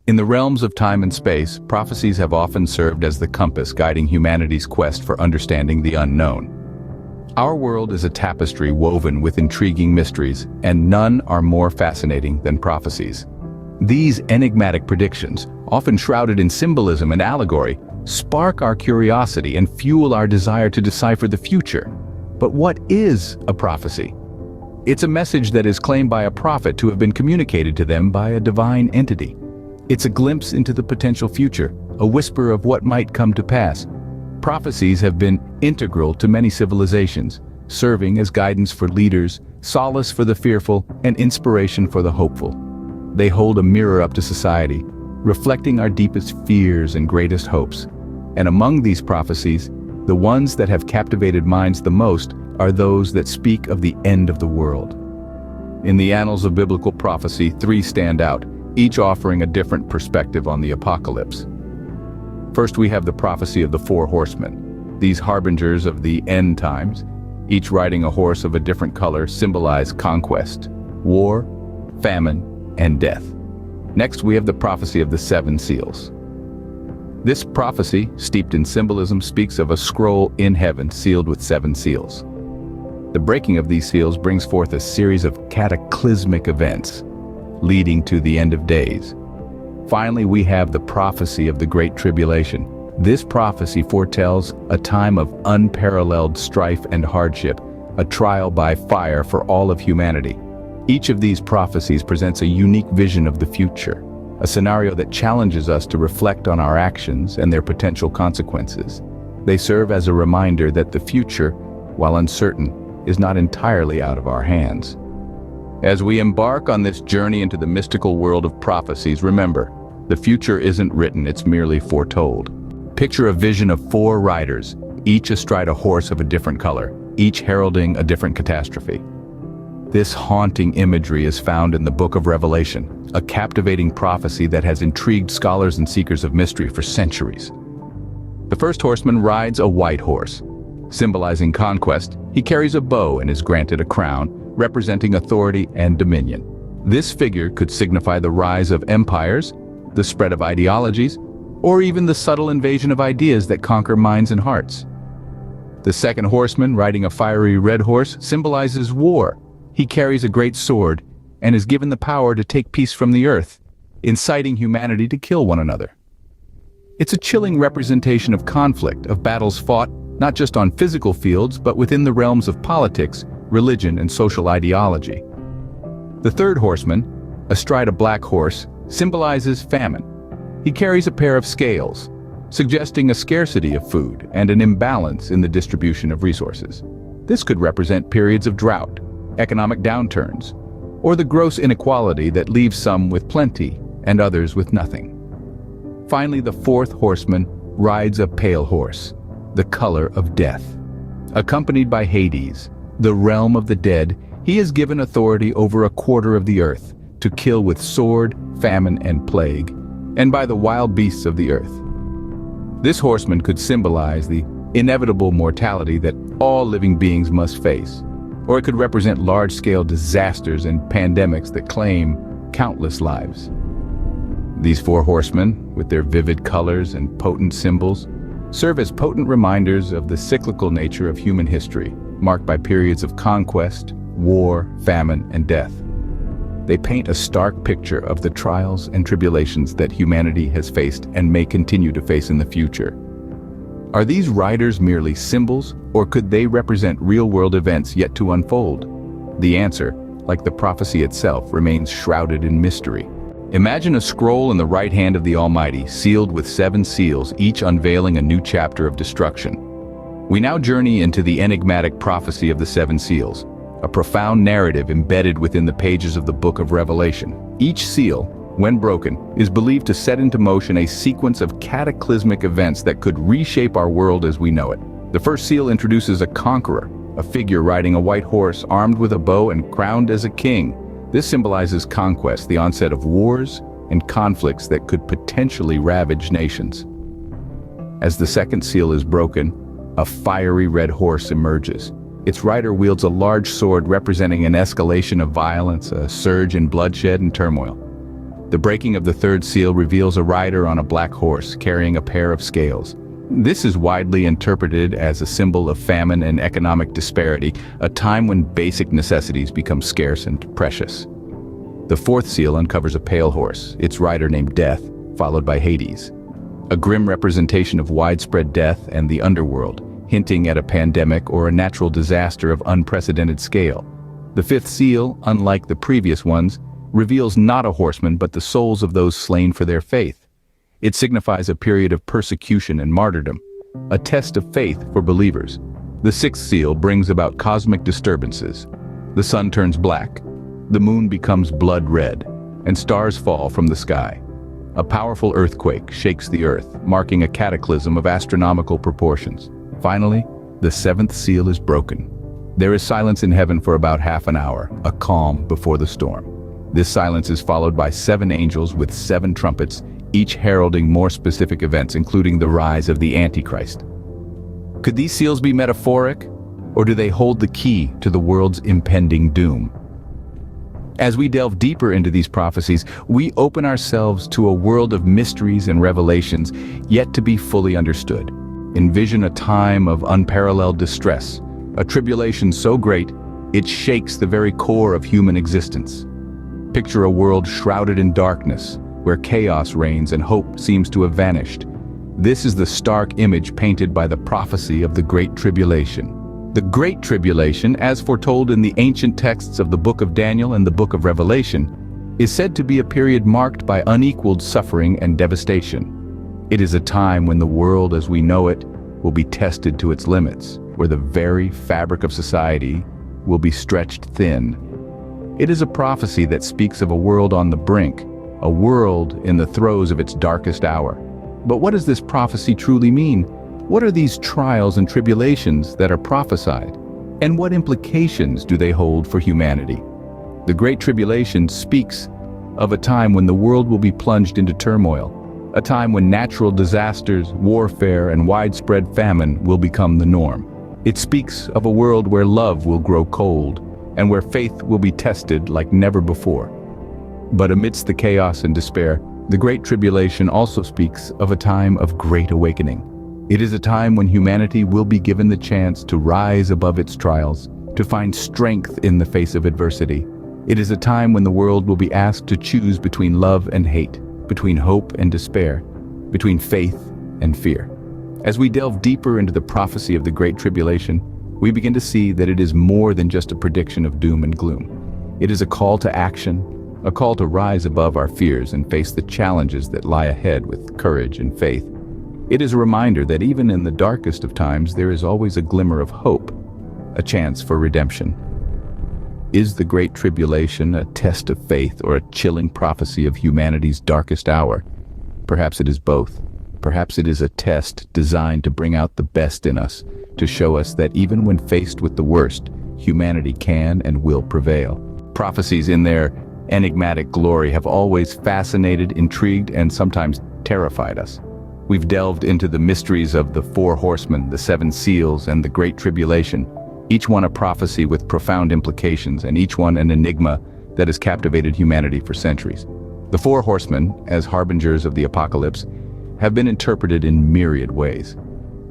In the realms of time and space, prophecies have often served as the compass guiding humanity's quest for understanding the unknown. Our world is a tapestry woven with intriguing mysteries, and none are more fascinating than prophecies. These enigmatic predictions, often shrouded in symbolism and allegory, spark our curiosity and fuel our desire to decipher the future. But what is a prophecy? It's a message that is claimed by a prophet to have been communicated to them by a divine entity. It's a glimpse into the potential future, a whisper of what might come to pass. Prophecies have been integral to many civilizations, serving as guidance for leaders, solace for the fearful, and inspiration for the hopeful. They hold a mirror up to society, reflecting our deepest fears and greatest hopes. And among these prophecies, the ones that have captivated minds the most are those that speak of the end of the world. In the annals of biblical prophecy, three stand out, each offering a different perspective on the apocalypse. First, we have the prophecy of the four horsemen. These harbingers of the end times, each riding a horse of a different color, symbolize conquest, war, famine, and death. Next, we have the prophecy of the seven seals. This prophecy, steeped in symbolism, speaks of a scroll in heaven sealed with seven seals. The breaking of these seals brings forth a series of cataclysmic events, leading to the end of days. Finally, we have the prophecy of the Great Tribulation. This prophecy foretells a time of unparalleled strife and hardship, a trial by fire for all of humanity. Each of these prophecies presents a unique vision of the future, a scenario that challenges us to reflect on our actions and their potential consequences. They serve as a reminder that the future, while uncertain, is not entirely out of our hands. As we embark on this journey into the mystical world of prophecies, remember, the future isn't written, it's merely foretold. Picture a vision of four riders, each astride a horse of a different color, each heralding a different catastrophe. This haunting imagery is found in the Book of Revelation, a captivating prophecy that has intrigued scholars and seekers of mystery for centuries. The first horseman rides a white horse. Symbolizing conquest, he carries a bow and is granted a crown, representing authority and dominion. This figure could signify the rise of empires, the spread of ideologies, or even the subtle invasion of ideas that conquer minds and hearts. The second horseman, riding a fiery red horse, symbolizes war. He carries a great sword and is given the power to take peace from the earth, inciting humanity to kill one another. It's a chilling representation of conflict, of battles fought not just on physical fields, but within the realms of politics, religion, and social ideology. The third horseman, astride a black horse, symbolizes famine. He carries a pair of scales, suggesting a scarcity of food and an imbalance in the distribution of resources. This could represent periods of drought, economic downturns, or the gross inequality that leaves some with plenty and others with nothing. Finally, the fourth horseman rides a pale horse, the color of death. Accompanied by Hades, the realm of the dead, he is given authority over a quarter of the earth, to kill with sword, famine, and plague, and by the wild beasts of the earth. This horseman could symbolize the inevitable mortality that all living beings must face, or it could represent large-scale disasters and pandemics that claim countless lives. These four horsemen, with their vivid colors and potent symbols, serve as potent reminders of the cyclical nature of human history, marked by periods of conquest, war, famine, and death. They paint a stark picture of the trials and tribulations that humanity has faced and may continue to face in the future. Are these riders merely symbols, or could they represent real-world events yet to unfold? The answer, like the prophecy itself, remains shrouded in mystery. Imagine a scroll in the right hand of the Almighty, sealed with seven seals, each unveiling a new chapter of destruction. We now journey into the enigmatic prophecy of the seven seals, a profound narrative embedded within the pages of the Book of Revelation. Each seal, when broken, is believed to set into motion a sequence of cataclysmic events that could reshape our world as we know it. The first seal introduces a conqueror, a figure riding a white horse, armed with a bow and crowned as a king. This symbolizes conquest, the onset of wars and conflicts that could potentially ravage nations. As the second seal is broken, a fiery red horse emerges. Its rider wields a large sword representing an escalation of violence, a surge in bloodshed and turmoil. The breaking of the third seal reveals a rider on a black horse carrying a pair of scales. This is widely interpreted as a symbol of famine and economic disparity, a time when basic necessities become scarce and precious. The fourth seal uncovers a pale horse, its rider named Death, followed by Hades. A grim representation of widespread death and the underworld, hinting at a pandemic or a natural disaster of unprecedented scale. The fifth seal, unlike the previous ones, reveals not a horseman but the souls of those slain for their faith. It signifies a period of persecution and martyrdom, a test of faith for believers. The sixth seal brings about cosmic disturbances. The sun turns black, the moon becomes blood red, and stars fall from the sky. A powerful earthquake shakes the earth, marking a cataclysm of astronomical proportions. Finally, the seventh seal is broken. There is silence in heaven for about half an hour, a calm before the storm. This silence is followed by 7 angels with 7 trumpets, each heralding more specific events, including the rise of the Antichrist. Could these seals be metaphoric, or do they hold the key to the world's impending doom? As we delve deeper into these prophecies, we open ourselves to a world of mysteries and revelations yet to be fully understood. Envision a time of unparalleled distress, a tribulation so great it shakes the very core of human existence. Picture a world shrouded in darkness, where chaos reigns and hope seems to have vanished. This is the stark image painted by the prophecy of the Great Tribulation. The Great Tribulation, as foretold in the ancient texts of the Book of Daniel and the Book of Revelation, is said to be a period marked by unequaled suffering and devastation. It is a time when the world as we know it will be tested to its limits, where the very fabric of society will be stretched thin. It is a prophecy that speaks of a world on the brink, a world in the throes of its darkest hour. But what does this prophecy truly mean? What are these trials and tribulations that are prophesied? And what implications do they hold for humanity? The Great Tribulation speaks of a time when the world will be plunged into turmoil, a time when natural disasters, warfare, and widespread famine will become the norm. It speaks of a world where love will grow cold and where faith will be tested like never before. But amidst the chaos and despair, the Great Tribulation also speaks of a time of great awakening. It is a time when humanity will be given the chance to rise above its trials, to find strength in the face of adversity. It is a time when the world will be asked to choose between love and hate, between hope and despair, between faith and fear. As we delve deeper into the prophecy of the Great Tribulation, we begin to see that it is more than just a prediction of doom and gloom. It is a call to action, a call to rise above our fears and face the challenges that lie ahead with courage and faith. It is a reminder that even in the darkest of times, there is always a glimmer of hope, a chance for redemption. Is the Great Tribulation a test of faith or a chilling prophecy of humanity's darkest hour? Perhaps it is both. Perhaps it is a test designed to bring out the best in us, to show us that even when faced with the worst, humanity can and will prevail. Prophecies in their enigmatic glory have always fascinated, intrigued, and sometimes terrified us. We've delved into the mysteries of the 4 horsemen, the 7 seals, and the Great Tribulation, each one a prophecy with profound implications, and each one an enigma that has captivated humanity for centuries. The 4 horsemen, as harbingers of the apocalypse, have been interpreted in myriad ways.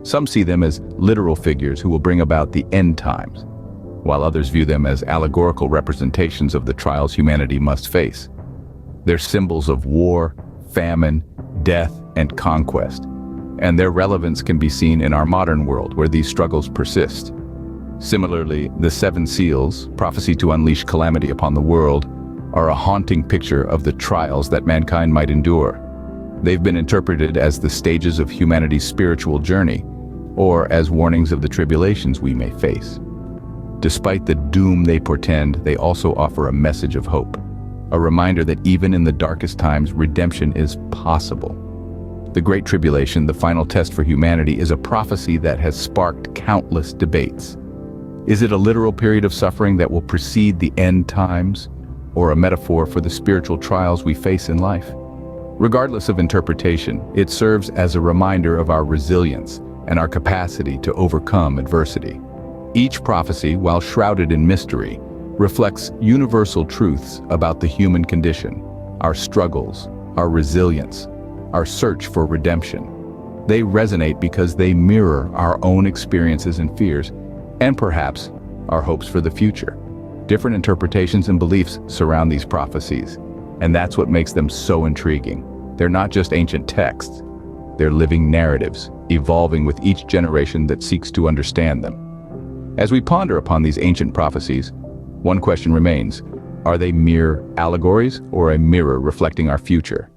Some see them as literal figures who will bring about the end times, while others view them as allegorical representations of the trials humanity must face. They're symbols of war, famine, death, and conquest, and their relevance can be seen in our modern world where these struggles persist. Similarly, the 7 seals, prophecy to unleash calamity upon the world, are a haunting picture of the trials that mankind might endure. They've been interpreted as the stages of humanity's spiritual journey, or as warnings of the tribulations we may face. Despite the doom they portend, they also offer a message of hope, a reminder that even in the darkest times, redemption is possible. The Great Tribulation, the final test for humanity, is a prophecy that has sparked countless debates. Is it a literal period of suffering that will precede the end times, or a metaphor for the spiritual trials we face in life? Regardless of interpretation, it serves as a reminder of our resilience and our capacity to overcome adversity. Each prophecy, while shrouded in mystery, reflects universal truths about the human condition. our struggles, our resilience, our search for redemption. They resonate because they mirror our own experiences and fears, and perhaps our hopes for the future. Different interpretations and beliefs surround these prophecies, and that's what makes them so intriguing. They're not just ancient texts, they're living narratives, evolving with each generation that seeks to understand them. As we ponder upon these ancient prophecies, one question remains: are they mere allegories or a mirror reflecting our future?